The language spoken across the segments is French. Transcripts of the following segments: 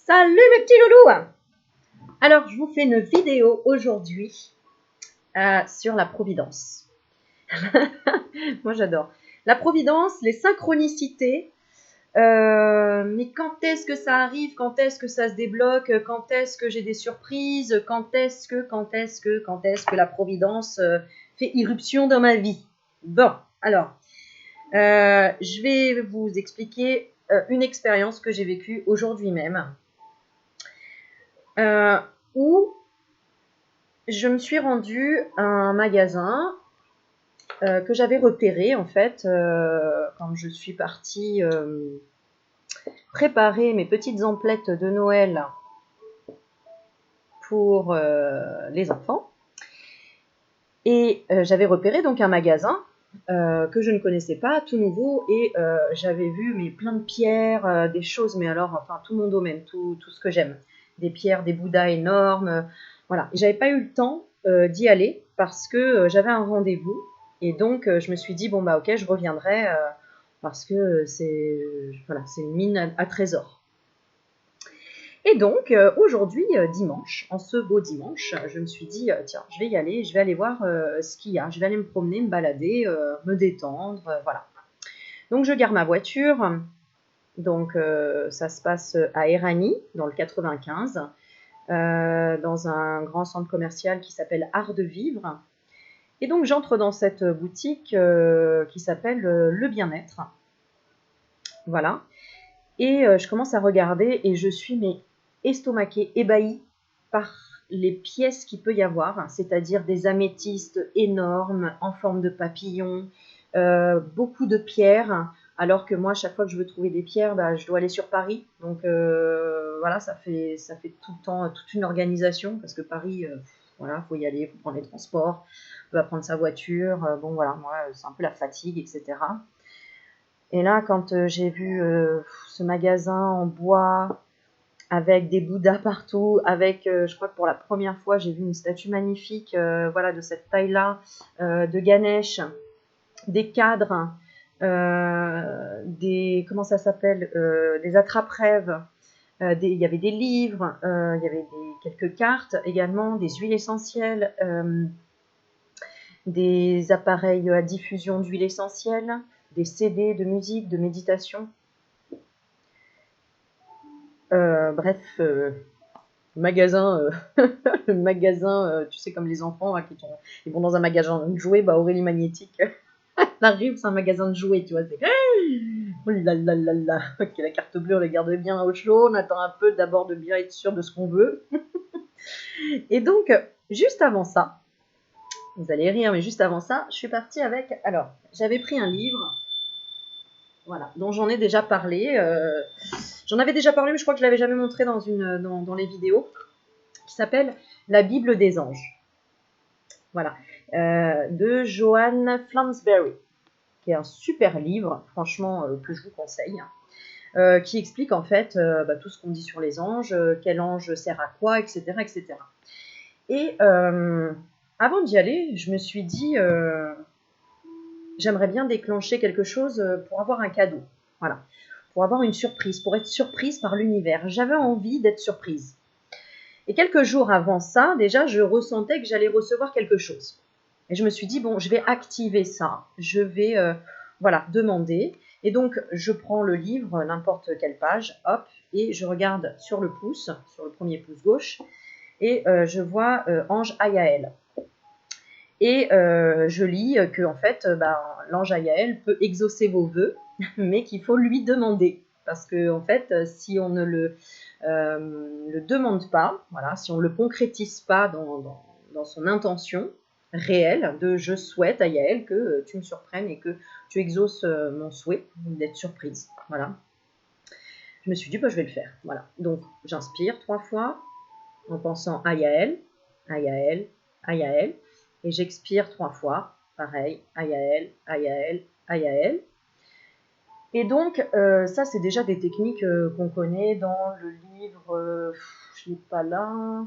Salut mes petits loulous! Alors, je vous fais une vidéo aujourd'hui sur la providence. Moi, j'adore. La providence, les synchronicités. Mais quand est-ce que ça arrive? Quand est-ce que ça se débloque? Quand est-ce que j'ai des surprises? Quand est-ce que la providence fait irruption dans ma vie? Bon, alors, je vais vous expliquer une expérience que j'ai vécue aujourd'hui même. Où je me suis rendue à un magasin que j'avais repéré en fait quand je suis partie préparer mes petites emplettes de Noël pour les enfants. Et j'avais repéré donc un magasin que je ne connaissais pas, tout nouveau, et j'avais vu plein de pierres, des choses, mais alors enfin tout mon domaine, tout ce que j'aime, des pierres, des bouddhas énormes, voilà. Et j'avais pas eu le temps d'y aller parce que j'avais un rendez-vous, et donc je me suis dit bon bah ok, je reviendrai parce que c'est une mine à trésors. Et donc, aujourd'hui, dimanche, en ce beau dimanche, je me suis dit, tiens, je vais y aller, je vais aller voir ce qu'il y a, je vais aller me promener, me balader, me détendre, voilà. Donc, je gare ma voiture, donc ça se passe à Éragny, dans le 95, dans un grand centre commercial qui s'appelle Art de Vivre. Et donc, j'entre dans cette boutique qui s'appelle Le Bien-être, voilà. Et je commence à regarder et je suis estomaquée, ébahie par les pièces qu'il peut y avoir, c'est-à-dire des améthystes énormes en forme de papillon, beaucoup de pierres, alors que moi, chaque fois que je veux trouver des pierres, bah, je dois aller sur Paris. Donc voilà, ça fait tout le temps toute une organisation, parce que Paris, voilà, faut y aller, il faut prendre les transports, on va prendre sa voiture, bon voilà, moi, c'est un peu la fatigue, etc. Et là, quand j'ai vu ce magasin en bois, avec des bouddhas partout, avec, je crois que pour la première fois, j'ai vu une statue magnifique, voilà, de cette taille-là, de Ganesh, des cadres, comment ça s'appelle, des attrape-rêves, il y avait des livres, il y avait quelques cartes également, des huiles essentielles, des appareils à diffusion d'huile essentielle, des CD de musique, de méditation. Bref, magasin, le magasin, tu sais, comme les enfants hein, ils vont dans un magasin de jouets, bah Aurélie Magnétique, elle arrive, c'est un magasin de jouets, tu vois, c'est oh là là là là, ok, la carte bleue, on la garde bien au chaud, on attend un peu d'abord de bien être sûr de ce qu'on veut. Et donc, juste avant ça, vous allez rire, mais juste avant ça, je suis partie avec, alors, j'avais pris un livre, voilà, dont j'en ai déjà parlé, j'en avais déjà parlé, mais je crois que je l'avais jamais montré dans les vidéos, qui s'appelle La Bible des anges. Voilà, de Joanne Flansbury, qui est un super livre, franchement, que je vous conseille, qui explique en fait tout ce qu'on dit sur les anges, quel ange sert à quoi, etc. etc. Et avant d'y aller, je me suis dit, j'aimerais bien déclencher quelque chose pour avoir un cadeau, voilà, pour avoir une surprise, pour être surprise par l'univers. J'avais envie d'être surprise. Et quelques jours avant ça, déjà, je ressentais que j'allais recevoir quelque chose. Et je me suis dit, bon, je vais activer ça, je vais demander. Et donc, je prends le livre, n'importe quelle page, hop, et je regarde sur le pouce, sur le premier pouce gauche, et je vois Ange Ayael. Et je lis que en fait, l'ange Ayael peut exaucer vos vœux, mais qu'il faut lui demander. Parce que en fait, si on ne le demande pas, voilà, si on ne le concrétise pas dans son intention réelle de je souhaite à Yael que tu me surprennes et que tu exauces mon souhait d'être surprise. Voilà. Je me suis dit, je vais le faire. Voilà. Donc, j'inspire 3 fois en pensant à Yael, à Yael, à Yael. Et j'expire 3 fois, pareil, à Yael, à Yael, à Yael. Et donc, ça, c'est déjà des techniques qu'on connaît dans le livre, je ne l'ai pas là,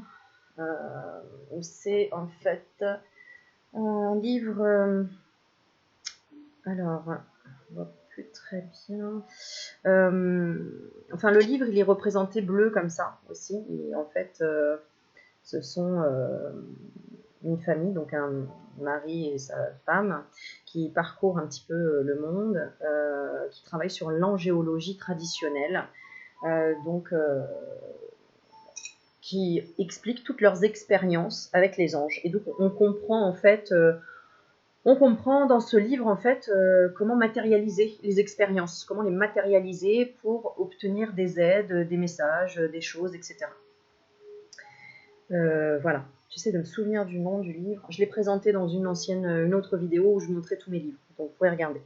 c'est en fait un livre, alors, hop plus très bien. Enfin, le livre, il est représenté bleu comme ça aussi. Et en fait, ce sont une famille, donc un mari et sa femme, qui parcourent un petit peu le monde, qui travaillent sur l'angéologie traditionnelle. Donc, qui expliquent toutes leurs expériences avec les anges. Et donc, on comprend en fait, on comprend dans ce livre en fait comment matérialiser les expériences, comment les matérialiser pour obtenir des aides, des messages, des choses, etc. Voilà. J'essaie de me souvenir du nom du livre. Je l'ai présenté dans une autre vidéo où je montrais tous mes livres. Donc, vous pouvez regarder.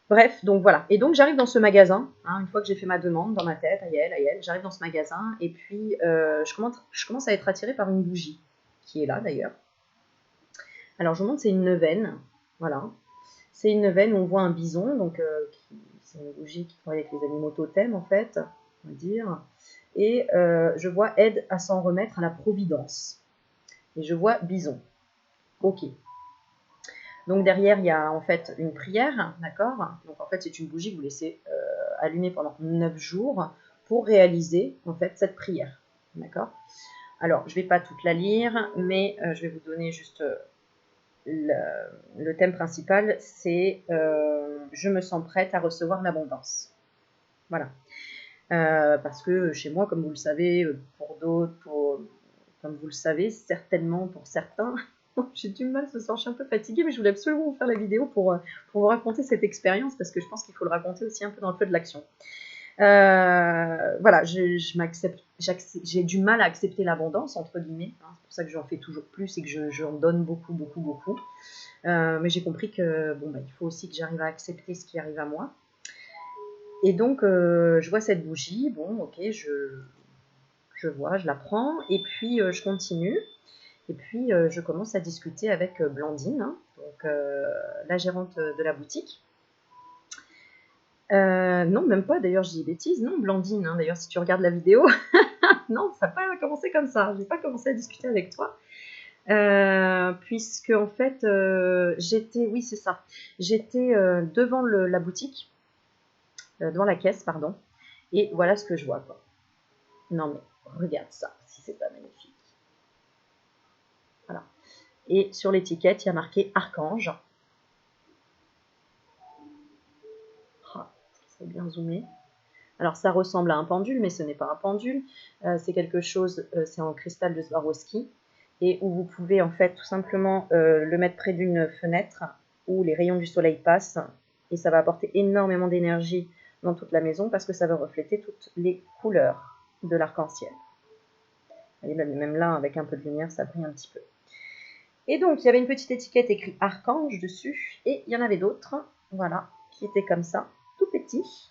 Bref, donc voilà. Et donc, j'arrive dans ce magasin, hein, une fois que j'ai fait ma demande dans ma tête, aïe, j'arrive dans ce magasin, et puis je commence à être attirée par une bougie, qui est là d'ailleurs. Alors, je vous montre, c'est une neuvaine, voilà. C'est une neuvaine où on voit un bison, donc c'est une bougie qui travaille avec les animaux totems, en fait, on va dire. Et je vois aide à s'en remettre à la providence. Et je vois bison. Ok. Donc derrière, il y a en fait une prière, d'accord? Donc en fait, c'est une bougie que vous laissez allumer pendant 9 jours pour réaliser en fait cette prière, d'accord? Alors, je ne vais pas toute la lire, mais je vais vous donner juste le thème principal, c'est je me sens prête à recevoir l'abondance. Voilà. Parce que chez moi, comme vous le savez, pour d'autres, comme vous le savez, certainement pour certains, j'ai du mal ce soir, je suis un peu fatiguée, mais je voulais absolument vous faire la vidéo pour vous raconter cette expérience, parce que je pense qu'il faut le raconter aussi un peu dans le feu de l'action. Voilà, j'ai du mal à accepter l'abondance, entre guillemets, hein, c'est pour ça que j'en fais toujours plus et que j'en donne beaucoup, beaucoup, beaucoup. Mais j'ai compris que bon, il faut aussi que j'arrive à accepter ce qui arrive à moi. Et donc, je vois cette bougie, bon, ok, je vois, je la prends, et puis je continue. Et puis, je commence à discuter avec Blandine, hein, donc la gérante de la boutique. Non, même pas, d'ailleurs, je dis bêtises. Non, Blandine, hein, d'ailleurs, si tu regardes la vidéo, non, ça n'a pas commencé comme ça. Je n'ai pas commencé à discuter avec toi. Puisque, en fait, oui, c'est ça. J'étais devant la boutique, devant la caisse, pardon. Et voilà ce que je vois, quoi. Non, mais regarde ça, si c'est pas magnifique. Voilà. Et sur l'étiquette, il y a marqué Archange. Ah, c'est bien zoomé. Alors, ça ressemble à un pendule, mais ce n'est pas un pendule. C'est quelque chose, c'est en cristal de Swarovski, et où vous pouvez en fait tout simplement le mettre près d'une fenêtre où les rayons du soleil passent, et ça va apporter énormément d'énergie dans toute la maison parce que ça va refléter toutes les couleurs de l'arc-en-ciel. Et même là, avec un peu de lumière, ça brille un petit peu. Et donc, il y avait une petite étiquette écrite Archange dessus, et il y en avait d'autres, voilà, qui étaient comme ça, tout petits,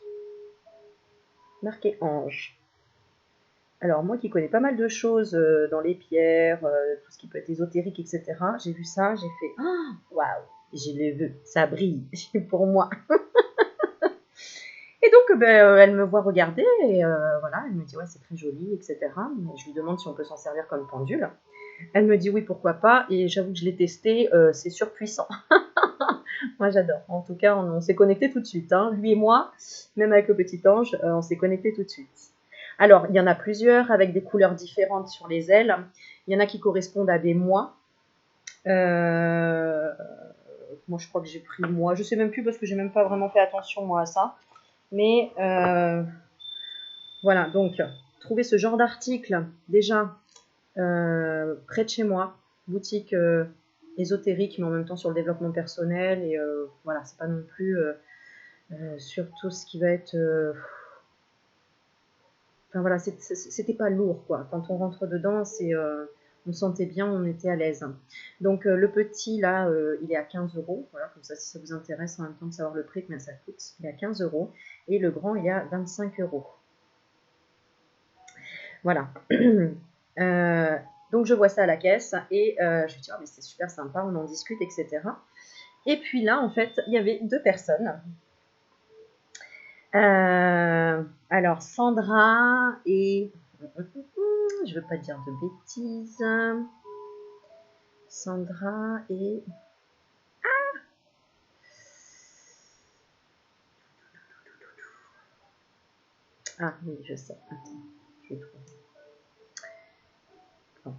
marqué Ange. Alors, moi qui connais pas mal de choses dans les pierres, tout ce qui peut être ésotérique, etc., j'ai vu ça, j'ai fait « Waouh !» Je l'ai vu, ça brille, pour moi. Et donc, elle me voit regarder, et voilà, elle me dit « Ouais, c'est très joli, etc. » Mais je lui demande si on peut s'en servir comme pendule. Elle me dit « Oui, pourquoi pas ?» Et j'avoue que je l'ai testé, c'est surpuissant. Moi, j'adore. En tout cas, on s'est connecté tout de suite, hein. Lui et moi, même avec le petit ange, on s'est connecté tout de suite. Alors, il y en a plusieurs avec des couleurs différentes sur les ailes. Il y en a qui correspondent à des mois. Moi, je crois que j'ai pris moi. Je sais même plus parce que j'ai même pas vraiment fait attention, moi, à ça. Mais voilà, donc, trouver ce genre d'article, déjà, près de chez moi, boutique ésotérique, mais en même temps sur le développement personnel. Et voilà, c'est pas non plus sur tout ce qui va être... Enfin voilà, c'était pas lourd, quoi. Quand on rentre dedans, on sentait bien, on était à l'aise. Donc le petit, là, il est à 15 €. Voilà, comme ça, si ça vous intéresse, en même temps de savoir le prix, combien ça coûte, il est à 15 €. Et le grand, il est à 25 €. Voilà. Donc je vois ça à la caisse, et je me dis, oh, mais c'est super sympa, on en discute, etc. Et puis là, en fait, il y avait 2 personnes. Alors, Sandra et... Je ne veux pas dire de bêtises. Sandra et... Ah oui, je sais. Attends, je vais trouver. Bon.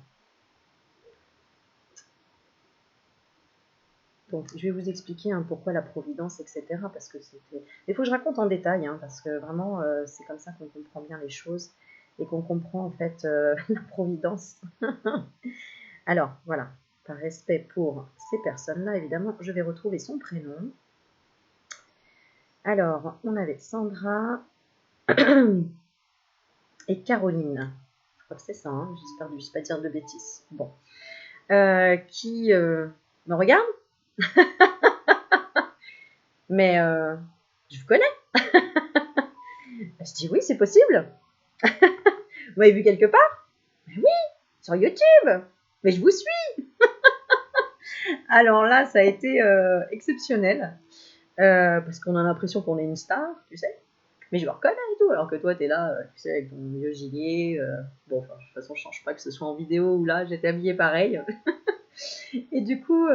Donc, je vais vous expliquer pourquoi la providence, etc. Parce que c'était. Il faut que je raconte en détail, parce que vraiment, c'est comme ça qu'on comprend bien les choses et qu'on comprend en fait la providence. Alors, voilà. Par respect pour ces personnes-là, évidemment, je vais retrouver son prénom. Alors, on avait Sandra et Caroline. Je crois que c'est ça, j'espère que je ne vais pas dire de bêtises. Bon. Qui me regarde. Mais je vous connais. Je dis oui, c'est possible. Vous m'avez vu quelque part? Mais oui, sur YouTube. Mais je vous suis. Alors là, ça a été exceptionnel. Parce qu'on a l'impression qu'on est une star, tu sais. Mais je me reconnais et tout, alors que toi, t'es là, tu sais, avec ton vieux gilet. Bon, enfin, de toute façon, je change pas que ce soit en vidéo ou là, j'étais habillée pareil. Et du coup,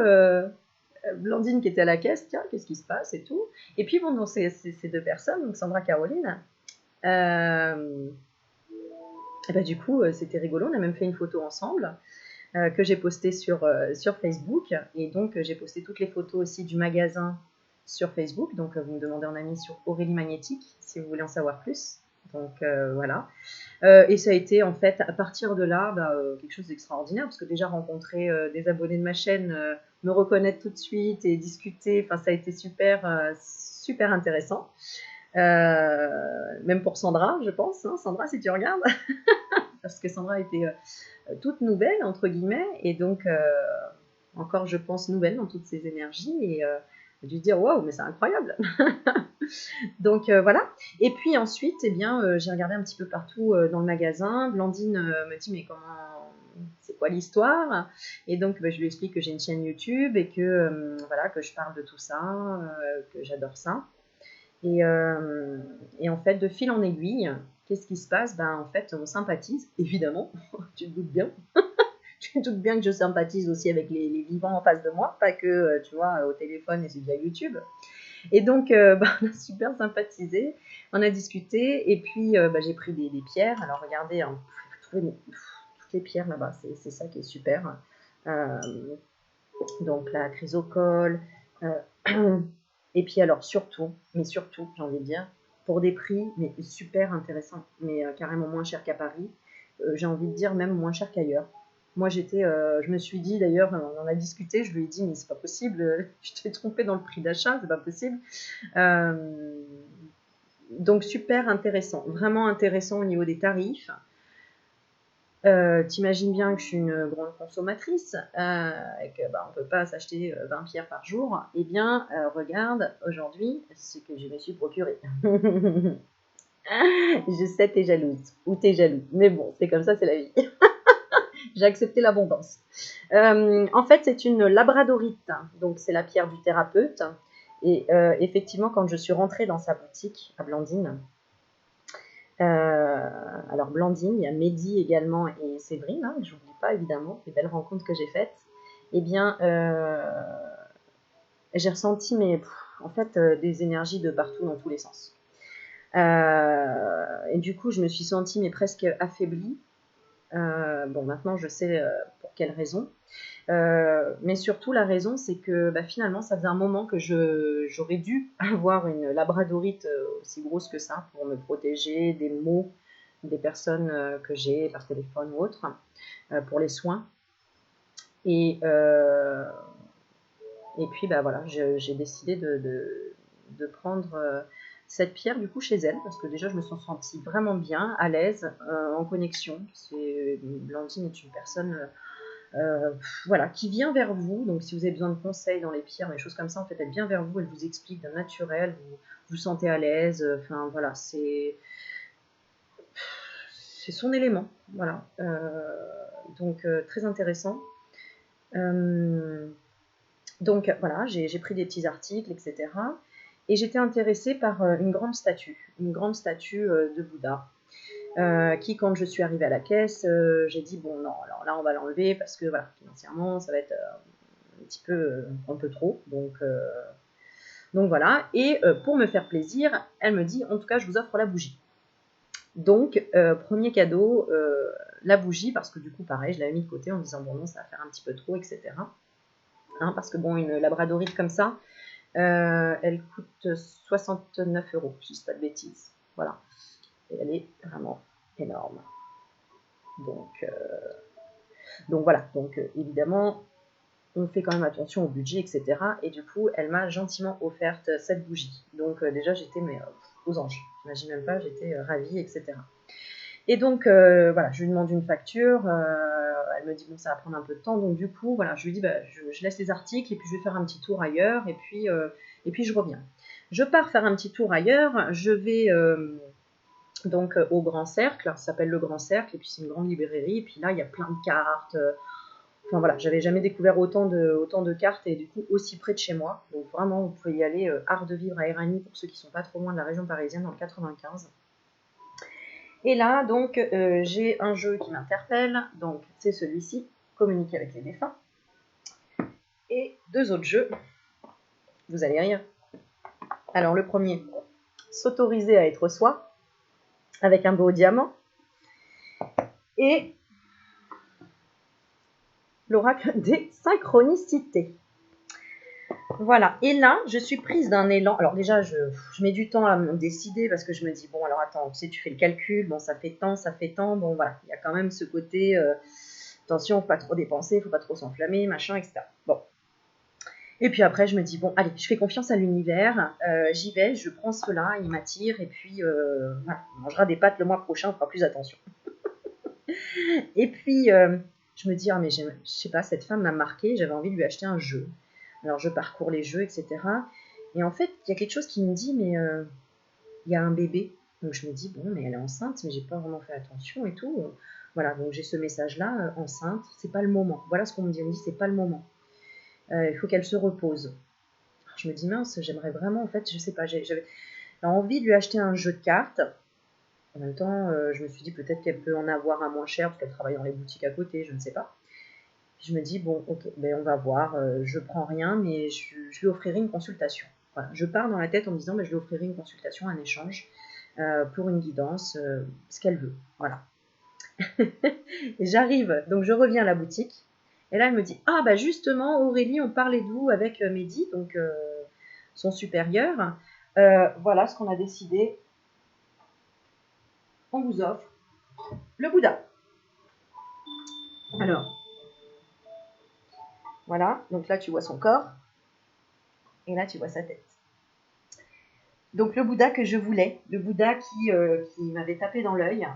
Blandine qui était à la caisse, tiens, qu'est-ce qui se passe et tout. Et puis, bon, donc, ces deux personnes, donc Sandra, Caroline, et bah, du coup, c'était rigolo. On a même fait une photo ensemble que j'ai postée sur Facebook. Et donc, j'ai posté toutes les photos aussi du magasin sur Facebook. Donc, vous me demandez en ami sur Aurélie Magnétique si vous voulez en savoir plus. Donc, voilà. Et ça a été, en fait, à partir de là, quelque chose d'extraordinaire. Parce que déjà, rencontrer des abonnés de ma chaîne, me reconnaître tout de suite et discuter, enfin, ça a été super, super intéressant. Même pour Sandra, je pense. Sandra, si tu regardes. Parce que Sandra était toute nouvelle, entre guillemets, et donc encore, je pense, nouvelle dans toutes ses énergies, et j'ai dû dire, waouh, mais c'est incroyable. Donc voilà. Et puis ensuite, eh bien, j'ai regardé un petit peu partout dans le magasin. Blandine me dit, mais comment, c'est quoi l'histoire? Et donc, je lui explique que j'ai une chaîne YouTube et que voilà, que je parle de tout ça, que j'adore ça. Et en fait, de fil en aiguille, qu'est-ce qui se passe? En fait, on sympathise, évidemment, tu te doutes bien. Tu te doutes bien que je sympathise aussi avec les vivants en face de moi, pas que, tu vois, au téléphone et c'est via YouTube. Et donc, on a super sympathisé, on a discuté, et puis j'ai pris des pierres. Alors, regardez, vous pouvez trouver toutes les pierres là-bas, c'est ça qui est super. Donc, la chrysocole, et puis alors surtout, j'ai envie de dire, pour des prix mais super intéressants, mais carrément moins cher qu'à Paris, j'ai envie de dire même moins cher qu'ailleurs. Moi je me suis dit d'ailleurs, on en a discuté, je lui ai dit mais c'est pas possible, je t'ai trompé dans le prix d'achat, c'est pas possible. Donc super intéressant, vraiment intéressant au niveau des tarifs. T'imagines bien que je suis une grande consommatrice et que on peut pas s'acheter 20 pierres par jour. Eh bien, regarde, aujourd'hui, ce que je me suis procuré. Je sais, t'es jalouse ou t'es jaloux, mais bon, c'est comme ça, c'est la vie. J'ai accepté l'abondance. En fait, c'est une labradorite, donc c'est la pierre du thérapeute. Et effectivement, quand je suis rentrée dans sa boutique à Blandine, alors Blandine, il y a Mehdi également et Séverine, je n'oublie pas évidemment les belles rencontres que j'ai faites. Eh bien, j'ai ressenti en fait des énergies de partout dans tous les sens. Et du coup, je me suis sentie presque affaiblie. Bon, maintenant, je sais pour quelle raison. Mais surtout, la raison, c'est que finalement, ça faisait un moment que j'aurais dû avoir une labradorite aussi grosse que ça pour me protéger des maux des personnes que j'ai par téléphone ou autre, pour les soins. Et puis, voilà, j'ai décidé de prendre cette pierre du coup chez elle, parce que déjà, je me suis sentie vraiment bien, à l'aise, en connexion. Blandine est une personne voilà, qui vient vers vous. Donc, si vous avez besoin de conseils dans les pierres, des choses comme ça, en fait, elle vient vers vous, elle vous explique d'un naturel, vous vous sentez à l'aise. Enfin, voilà, c'est son élément. Voilà. Donc, très intéressant. Donc, voilà, j'ai pris des petits articles, etc. Et j'étais intéressée par une grande statue de Bouddha. Qui, quand je suis arrivée à la caisse, j'ai dit bon non, alors là on va l'enlever parce que voilà, financièrement ça va être un petit peu un peu trop, donc voilà. Et pour me faire plaisir, elle me dit en tout cas je vous offre la bougie. Donc, premier cadeau, la bougie, parce que du coup, pareil, je l'avais mis de côté en me disant, bon, non, ça va faire un petit peu trop, etc. Hein, parce que bon, une labradorite comme ça, elle coûte 69 €, si je ne dis pas de bêtises. Voilà. Et elle est vraiment énorme. Donc voilà. Donc évidemment, on fait quand même attention au budget, etc. Et du coup, elle m'a gentiment offerte cette bougie. Donc déjà, j'étais aux anges. J'imagine même pas, j'étais ravie, etc. Et donc, voilà, je lui demande une facture. Elle me dit, bon, ça va prendre un peu de temps. Donc, du coup, voilà, je lui dis, bah, je laisse les articles et puis je vais faire un petit tour ailleurs. Et puis je reviens. Je pars faire un petit tour ailleurs. Je vais donc au Grand Cercle. Ça s'appelle le Grand Cercle. Et puis, c'est une grande librairie. Et puis là, il y a plein de cartes. Enfin, voilà, j'avais jamais découvert autant de cartes et du coup, aussi près de chez moi. Donc, vraiment, vous pouvez y aller. Art de vivre à Éragny pour ceux qui sont pas trop loin de la région parisienne, dans le 95. Et là, donc, j'ai un jeu qui m'interpelle, donc c'est celui-ci, communiquer avec les défunts. Et 2 autres jeux, vous allez rire. Alors, le premier, s'autoriser à être soi, avec un beau diamant. Et l'oracle des synchronicités. Voilà, et là, je suis prise d'un élan. Alors déjà, je mets du temps à me décider parce que je me dis, bon, alors attends, tu sais, tu fais le calcul, bon, ça fait tant, bon, voilà, il y a quand même ce côté, attention, faut pas trop dépenser, faut pas trop s'enflammer, machin, etc. Bon. Et puis après, je me dis, bon, allez, je fais confiance à l'univers, j'y vais, je prends cela, il m'attire, et puis, voilà, on mangera des pâtes le mois prochain, on fera plus attention. Et puis, je me dis, ah, mais je sais pas, cette femme m'a marqué, j'avais envie de lui acheter un jeu. Alors, je parcours les jeux, etc. Et en fait, il y a quelque chose qui me dit, mais il y a un bébé. Donc, je me dis, bon, mais elle est enceinte, mais j'ai pas vraiment fait attention et tout. Voilà, donc j'ai ce message-là, enceinte, c'est pas le moment. Voilà ce qu'on me dit, on me dit, c'est pas le moment. Il faut qu'elle se repose. Alors, je me dis, mince, j'aimerais vraiment, en fait, je sais pas, j'avais envie de lui acheter un jeu de cartes. En même temps, je me suis dit peut-être qu'elle peut en avoir un moins cher parce qu'elle travaille dans les boutiques à côté, je ne sais pas. Puis je me dis, bon, ok, ben on va voir, je prends rien, mais je lui offrirai une consultation. Voilà, je pars dans la tête en me disant, ben, je lui offrirai une consultation, un échange pour une guidance, ce qu'elle veut. Voilà. Et j'arrive, donc je reviens à la boutique. Et là, elle me dit, ah bah justement, Aurélie, on parlait de vous avec Mehdi, donc son supérieur. Voilà ce qu'on a décidé. On vous offre le Bouddha. Alors, voilà, donc là tu vois son corps, et là tu vois sa tête. Donc le Bouddha que je voulais, le Bouddha qui m'avait tapé dans l'œil,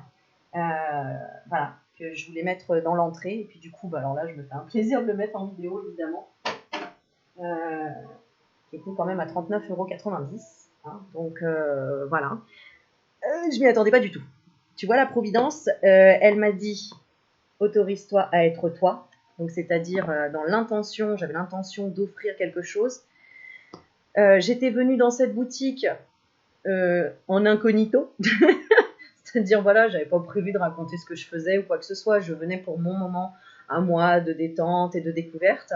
voilà, que je voulais mettre dans l'entrée, et puis du coup, bah, alors là je me fais un plaisir de le mettre en vidéo évidemment, qui était quand même à 39,90 €, hein, donc voilà. Je m'y attendais pas du tout. Tu vois la providence, elle m'a dit, autorise-toi à être toi, donc c'est-à-dire dans l'intention, j'avais l'intention d'offrir quelque chose. J'étais venue dans cette boutique en incognito, c'est-à-dire voilà, j'avais pas prévu de raconter ce que je faisais ou quoi que ce soit, je venais pour mon moment à moi de détente et de découverte.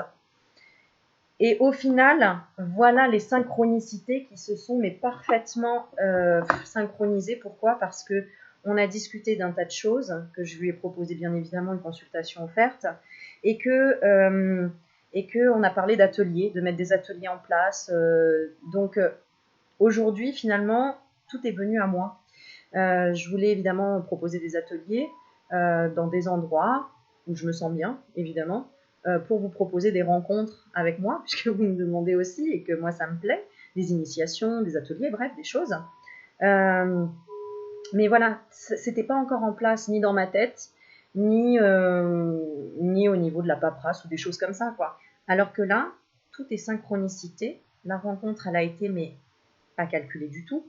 Et au final, voilà les synchronicités qui se sont mais parfaitement synchronisées. Pourquoi ? Parce que on a discuté d'un tas de choses, que je lui ai proposé bien évidemment une consultation offerte, et que on a parlé d'ateliers, de mettre des ateliers en place. Donc aujourd'hui, finalement, tout est venu à moi. Je voulais évidemment proposer des ateliers dans des endroits où je me sens bien, évidemment, pour vous proposer des rencontres avec moi, puisque vous me demandez aussi et que moi ça me plaît, des initiations, des ateliers, bref, des choses. Mais voilà, c'était pas encore en place ni dans ma tête, ni au niveau de la paperasse ou des choses comme ça, quoi. Alors que là, tout est synchronicité. La rencontre, elle a été, mais pas calculée du tout.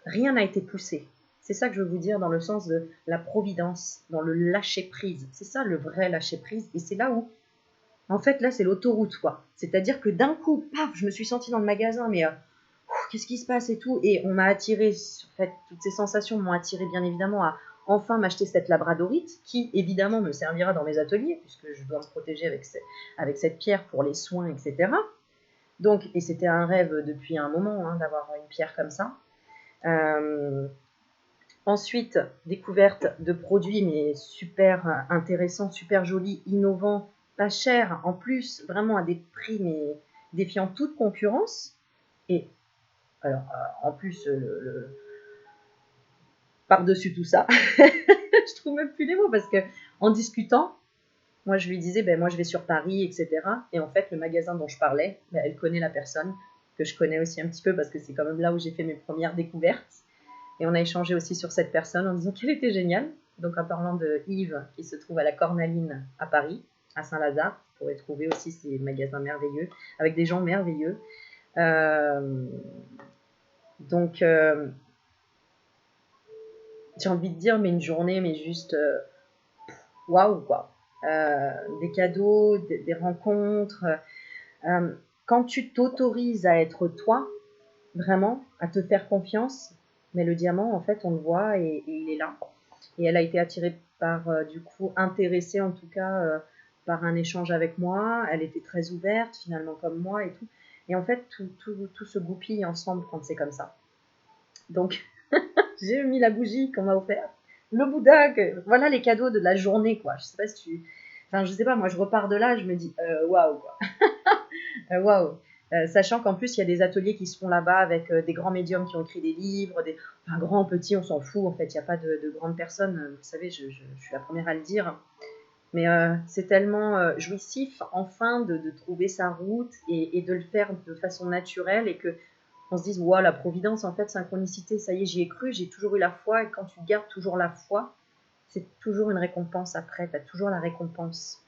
Rien n'a été poussé. C'est ça que je veux vous dire dans le sens de la providence, dans le lâcher-prise. C'est ça le vrai lâcher-prise. Et c'est là où, en fait, là, c'est l'autoroute, quoi. C'est-à-dire que d'un coup, paf, je me suis sentie dans le magasin, mais qu'est-ce qui se passe et tout. Et on m'a attiré, en fait, toutes ces sensations m'ont attiré bien évidemment à enfin m'acheter cette labradorite qui, évidemment, me servira dans mes ateliers, puisque je dois me protéger avec cette pierre pour les soins, etc. Donc, et c'était un rêve depuis un moment, hein, d'avoir une pierre comme ça. Ensuite, découverte de produits, mais super intéressants, super jolis, innovants, pas chers, en plus, vraiment à des prix, mais défiant toute concurrence. Et alors, en plus, par-dessus tout ça, je trouve même plus les mots, parce que en discutant, moi je lui disais, ben moi je vais sur Paris, etc. Et en fait, le magasin dont je parlais, ben, elle connaît la personne, que je connais aussi un petit peu, parce que c'est quand même là où j'ai fait mes premières découvertes. Et on a échangé aussi sur cette personne en disant qu'elle était géniale. Donc en parlant de Yves, qui se trouve à la Cornaline à Paris, à Saint-Lazare, vous pourrez trouver aussi ces magasins merveilleux, avec des gens merveilleux. Euh, donc j'ai envie de dire, mais une journée, mais juste waouh quoi. Des cadeaux, des rencontres. Quand tu t'autorises à être toi, vraiment, à te faire confiance, mais le diamant, en fait, on le voit et il est là. Et elle a été attirée par, du coup, intéressée en tout cas par un échange avec moi. Elle était très ouverte, finalement, comme moi et tout. Et en fait, tout se goupille ensemble quand c'est comme ça. Donc, j'ai mis la bougie qu'on m'a offerte, le Bouddha, voilà les cadeaux de la journée, quoi. Je sais pas si tu. Enfin, je sais pas, moi, je repars de là, je me dis, waouh, quoi. Waouh. Sachant qu'en plus, il y a des ateliers qui se font là-bas avec des grands médiums qui ont écrit des livres, enfin, grands, petits, on s'en fout, en fait, il n'y a pas de grandes personnes, vous savez, je suis la première à le dire, mais c'est tellement jouissif, enfin, de trouver sa route et de le faire de façon naturelle et que on se dise, wow, la providence, en fait, synchronicité, ça y est, j'y ai cru, j'ai toujours eu la foi, et quand tu gardes toujours la foi, c'est toujours une récompense après, tu as toujours la récompense.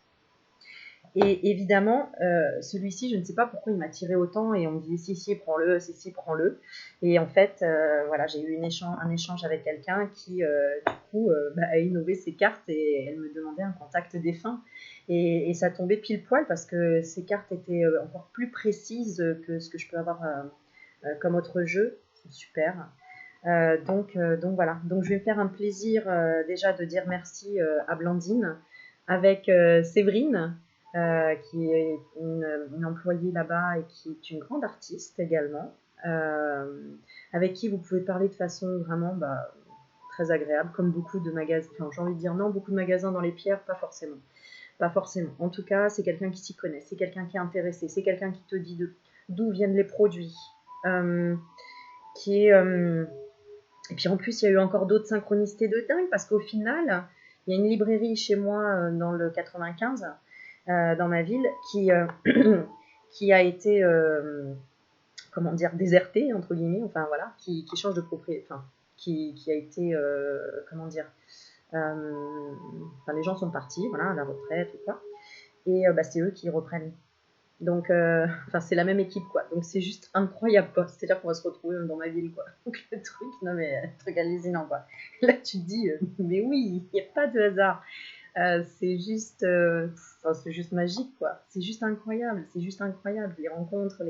Et évidemment, celui-ci, je ne sais pas pourquoi il m'a tiré autant et on me disait si, prends-le, si, prends-le. Et en fait, voilà, j'ai eu un échange avec quelqu'un qui, du coup, a innové ses cartes et elle me demandait un contact défunt. Et ça tombait pile poil parce que ces cartes étaient encore plus précises que ce que je peux avoir comme autre jeu. C'est super. Donc voilà, donc je vais me faire un plaisir déjà de dire merci à Blandine avec Séverine qui est une employée là-bas et qui est une grande artiste également, euh, avec qui vous pouvez parler de façon vraiment très agréable, comme beaucoup de magasins, enfin j'ai envie de dire non, beaucoup de magasins dans les pierres, pas forcément. Pas forcément. En tout cas, c'est quelqu'un qui s'y connaît, c'est quelqu'un qui est intéressé, c'est quelqu'un qui te dit d'où viennent les produits, qui est et puis en plus, il y a eu encore d'autres synchronicités de dingue parce qu'au final, il y a une librairie chez moi dans le 95, dans ma ville, qui a été, comment dire, désertée, entre guillemets, enfin voilà, qui change de propriété, enfin, qui a été, comment dire, enfin les gens sont partis, voilà, à la retraite ou quoi, et c'est eux qui reprennent. Donc, enfin, c'est la même équipe, quoi. Donc, c'est juste incroyable, quoi. C'est-à-dire qu'on va se retrouver dans ma ville, quoi. Donc, le truc, non, mais, truc hallucinant, quoi. Là, tu te dis, mais oui, il n'y a pas de hasard. C'est juste magique, quoi. C'est juste incroyable. C'est juste incroyable. Les rencontres,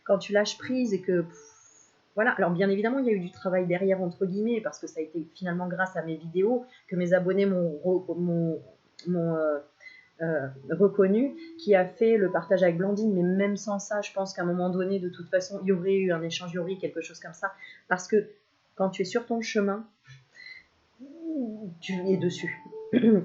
quand tu lâches prise et que, voilà. Alors, bien évidemment, il y a eu du travail derrière, entre guillemets, parce que ça a été finalement grâce à mes vidéos que mes abonnés m'ont reconnu, qui a fait le partage avec Blandine, mais même sans ça, je pense qu'à un moment donné, de toute façon, il y aurait eu un échange, il y aurait eu quelque chose comme ça, parce que quand tu es sur ton chemin, tu es dessus.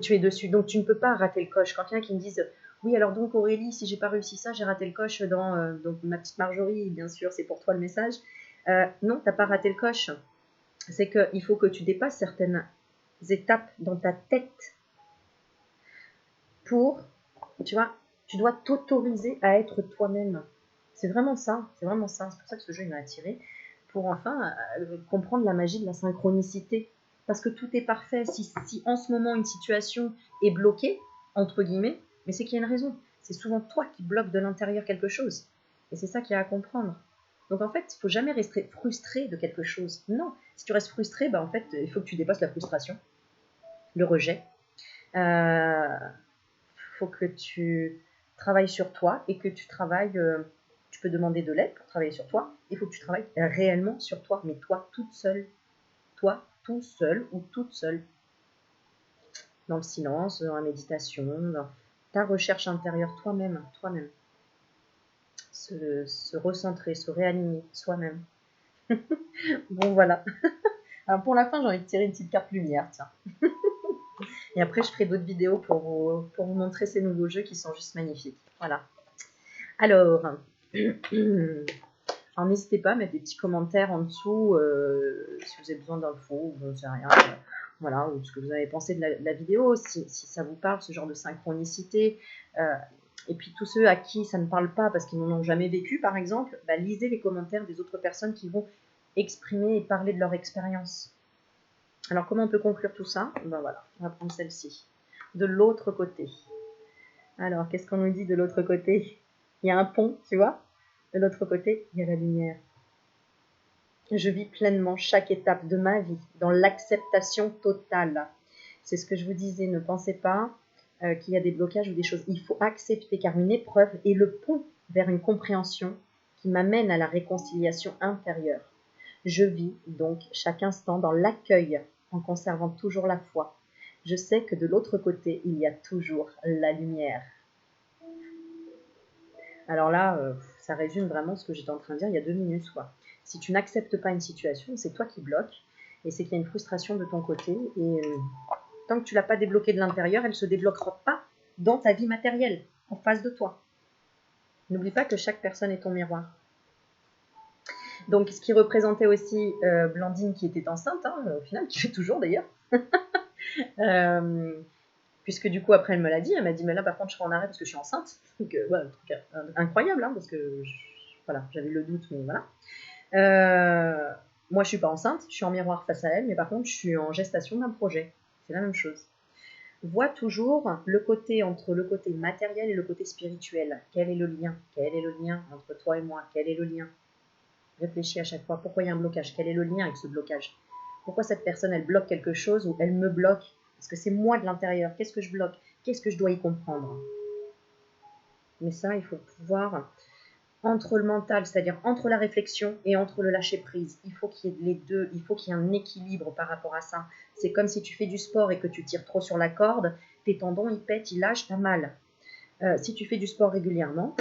Tu es dessus, donc tu ne peux pas rater le coche. Quand il y en a qui me disent, oui, alors donc Aurélie, si j'ai pas réussi ça, j'ai raté le coche dans donc ma petite Marjorie, bien sûr, c'est pour toi le message. Non, t'as pas raté le coche. C'est qu'il faut que tu dépasses certaines étapes dans ta tête pour, tu vois, tu dois t'autoriser à être toi-même. C'est vraiment ça, c'est vraiment ça. C'est pour ça que ce jeu m'a attiré, pour enfin comprendre la magie de la synchronicité. Parce que tout est parfait. Si en ce moment une situation est bloquée, entre guillemets, mais c'est qu'il y a une raison. C'est souvent toi qui bloques de l'intérieur quelque chose. Et c'est ça qu'il y a à comprendre. Donc en fait, il ne faut jamais rester frustré de quelque chose. Non, si tu restes frustré, en fait, il faut que tu dépasses la frustration, le rejet. Faut que tu travailles sur toi et que tu travailles, tu peux demander de l'aide pour travailler sur toi. Il faut que tu travailles réellement sur toi, mais toi toute seule, toi tout seul ou toute seule, dans le silence, dans la méditation, dans ta recherche intérieure toi-même, toi-même. Se recentrer, se réaligner soi-même. Bon voilà, Alors pour la fin, j'ai envie de tirer une petite carte lumière, tiens. Et après, je ferai d'autres vidéos pour vous montrer ces nouveaux jeux qui sont juste magnifiques. Voilà. Alors, alors n'hésitez pas à mettre des petits commentaires en dessous si vous avez besoin d'infos, ou je ne sais rien. Voilà, ou ce que vous avez pensé de la vidéo, si ça vous parle, ce genre de synchronicité. Et puis tous ceux à qui ça ne parle pas parce qu'ils n'en ont jamais vécu, par exemple, bah, lisez les commentaires des autres personnes qui vont exprimer et parler de leur expérience. Alors comment on peut conclure tout ça? Ben voilà, on va prendre celle-ci. De l'autre côté. Alors, qu'est-ce qu'on nous dit de l'autre côté? Il y a un pont, tu vois? De l'autre côté, il y a la lumière. Je vis pleinement chaque étape de ma vie dans l'acceptation totale. C'est ce que je vous disais, ne pensez pas qu'il y a des blocages ou des choses. Il faut accepter car une épreuve est le pont vers une compréhension qui m'amène à la réconciliation intérieure. Je vis donc chaque instant dans l'accueil en conservant toujours la foi. Je sais que de l'autre côté, il y a toujours la lumière. Alors là, ça résume vraiment ce que j'étais en train de dire il y a 2 minutes, quoi. Si tu n'acceptes pas une situation, c'est toi qui bloques et c'est qu'il y a une frustration de ton côté et tant que tu ne l'as pas débloquée de l'intérieur, elle ne se débloquera pas dans ta vie matérielle, en face de toi. N'oublie pas que chaque personne est ton miroir. Donc, ce qui représentait aussi Blandine qui était enceinte, hein, au final, qui fait toujours d'ailleurs. Puisque du coup, après, elle me l'a dit. Elle m'a dit, mais là, par contre, je serai en arrêt parce que je suis enceinte. Donc, voilà, un truc incroyable, hein, parce que voilà, j'avais le doute, mais voilà. Moi, je suis pas enceinte, je suis en miroir face à elle, mais par contre, je suis en gestation d'un projet. C'est la même chose. Vois toujours le côté entre le côté matériel et le côté spirituel. Quel est le lien? Quel est le lien entre toi et moi? Quel est le lien? Réfléchis à chaque fois. Pourquoi il y a un blocage? Quel est le lien avec ce blocage? Pourquoi cette personne, elle bloque quelque chose ou elle me bloque? Parce que c'est moi de l'intérieur. Qu'est-ce que je bloque? Qu'est-ce que je dois y comprendre? Mais ça, il faut pouvoir, entre le mental, c'est-à-dire entre la réflexion et entre le lâcher-prise, il faut qu'il y ait les deux, il faut qu'il y ait un équilibre par rapport à ça. C'est comme si tu fais du sport et que tu tires trop sur la corde, tes tendons, ils pètent, ils lâchent, t'as mal. Si tu fais du sport régulièrement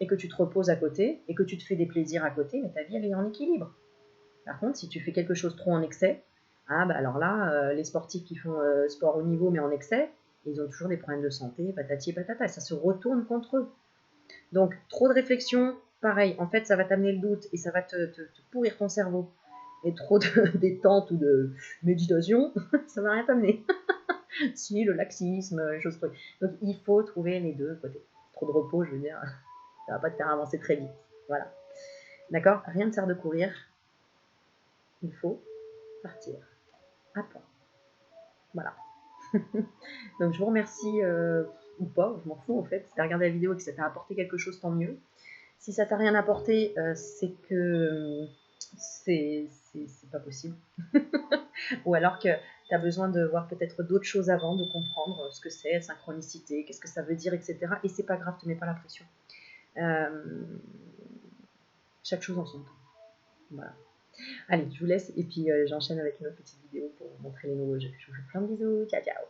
et que tu te reposes à côté et que tu te fais des plaisirs à côté, mais ta vie, elle est en équilibre. Par contre, si tu fais quelque chose trop en excès, ah bah alors là, les sportifs qui font sport haut niveau mais en excès, ils ont toujours des problèmes de santé, patati et patata, et ça se retourne contre eux. Donc, trop de réflexion, pareil, en fait, ça va t'amener le doute et ça va te pourrir ton cerveau. Et trop de détente ou de méditation, ça va rien t'amener. Si, le laxisme, les choses trucs. Donc, il faut trouver les deux côtés. Trop de repos, je veux dire, ça va pas te faire avancer très vite. Voilà. D'accord? Rien ne sert de courir. Il faut partir. À point. Voilà. Donc, je vous remercie, ou pas, je m'en fous en fait. Si tu as regardé la vidéo et que ça t'a apporté quelque chose, tant mieux. Si ça t'a rien apporté, c'est que c'est pas possible. Ou alors que tu as besoin de voir peut-être d'autres choses avant, de comprendre ce que c'est, la synchronicité, qu'est-ce que ça veut dire, etc. Et c'est pas grave, te mets pas la pression. Chaque chose en son temps. Voilà. Allez, je vous laisse et puis j'enchaîne avec une autre petite vidéo pour vous montrer les nouveaux jeux. Je vous fais plein de bisous. Ciao, ciao.